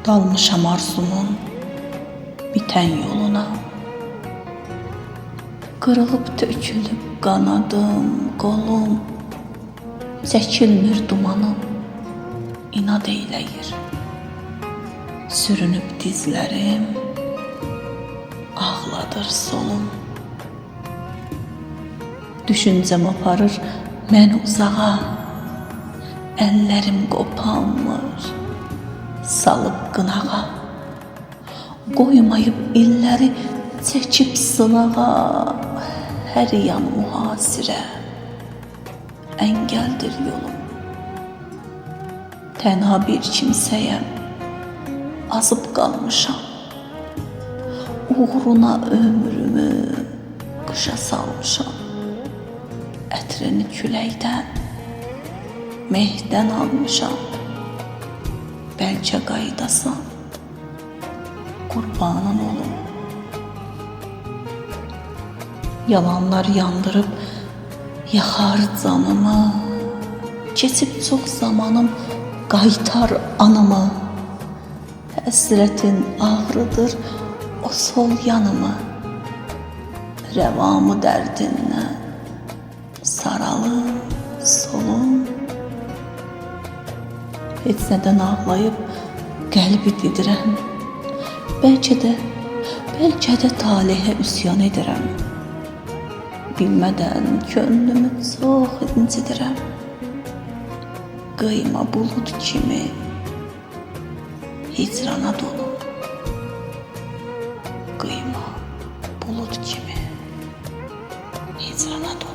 Dalmışam arzumun biten yoluna. Kırılıp tökülüp qanadım, qolum, çəkilmir dumanım, inad eyləyir. Sürünüb dizlərim, ağladır solum. Düşüncəm aparır məni uzağa, əllərim qopanmır, salıb qınağa. Qoymayıb illəri çəkib sınağa, hər yan mühasirə, əngəldir yolum. Tənha bir kimsəyəm, azıb qalmışam. Uğruna ömrümü qışa salmışam. Ətrini küləkdən, mehdən almışam. Bəlkə qaydasan, qurbanın olum. Yalanlar yandırıb yaxar canımı, keçib çox zamanım qaytar anımı. Həsrətin ağrıdır o sol yanımı, rəvamı dərdindən saralım solum. Heç nədən ağlayıb qəlbi didirəm, bəlkə də talihə üsyan edirəm. Bilmədən könlümü çox incidirəm. Qıyma bulud kimi hicrana dolum. Qıyma bulud kimi hicrana dolum.